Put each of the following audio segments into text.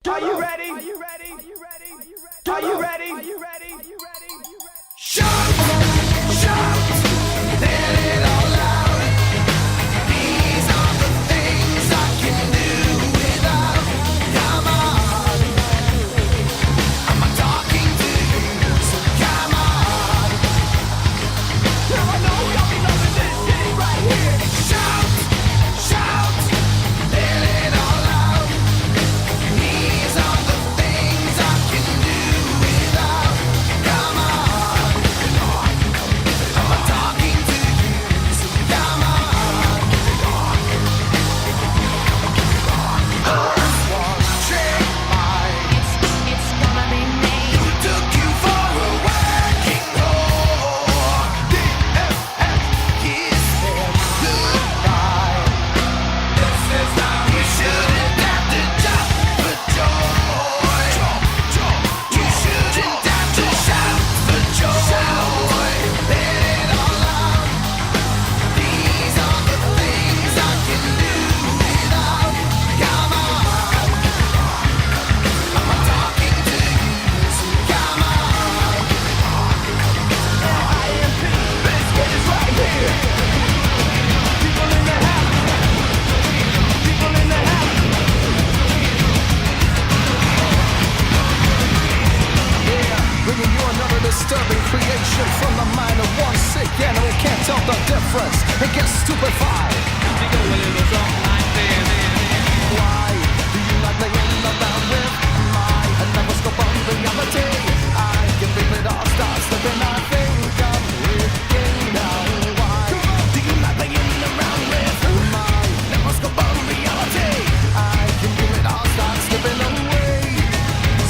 Are you ready? Are you ready? Are you ready? Are you ready? Are you ready? Are you ready? Shout! Shout! Let it all out. These are the things I can do without. Come on. I'm talking to you, so come on. Now I know y'all be loving this shit right here. Shout! Shout! Let it all out. These are the things I can do without. Come on. I'm talking to you, so come on. Earth one trick mind. It's gonna be me. Who took you for a working whore? DFS, kiss them goodbye. This is how you shouldn't have to jump for joy. You shouldn't have to shout for joy. Let it all out. These are the things I can do without. Come on. I'm talking to you, so come on. IMP, Biscuit is right here. People in the house. People in the house. Bringing you another disturbing creation from the mind of one sick animal can't tell the difference and gets stupefied. Why do you like playing around with my microscope on reality? I can feel it all start slipping. I think I'm freaking now. Why do you like playing around with my microscope on reality? I can feel it all start slipping away.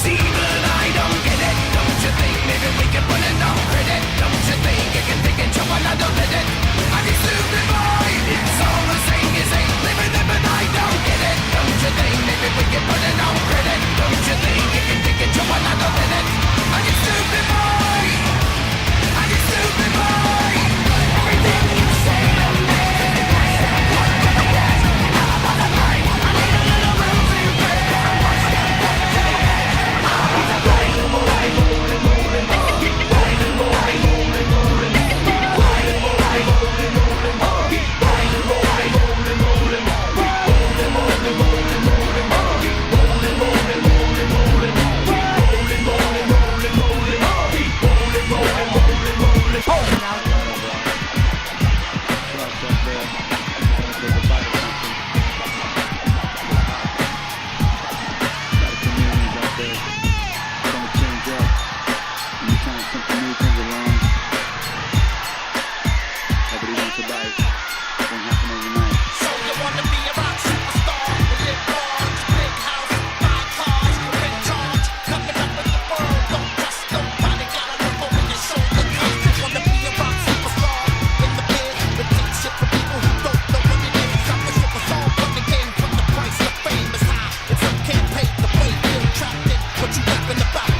See, but I don't get it. Don't you think maybe we can put it on credit? Don't you think you can take and jump another minute? I'm a stupid boy. It's all the same as ain't living it, but I don't get it. Don't you think maybe we can put it on credit? Don't you think you can take and jump another minute? I'm a stupid boy. I'm a stupid boy. Everything you say to me. So you wanna be a rock superstar with lit bars, big house, 5 cars, you're in charge, coming up in the world, don't trust nobody, gotta look over your shoulder. You wanna be a rock superstar in the biz, but take shit from people who don't know what it is. I wish it was all fun and games, but the price of fame is high. If you can't pay the way, feel trapped in what you rapping about.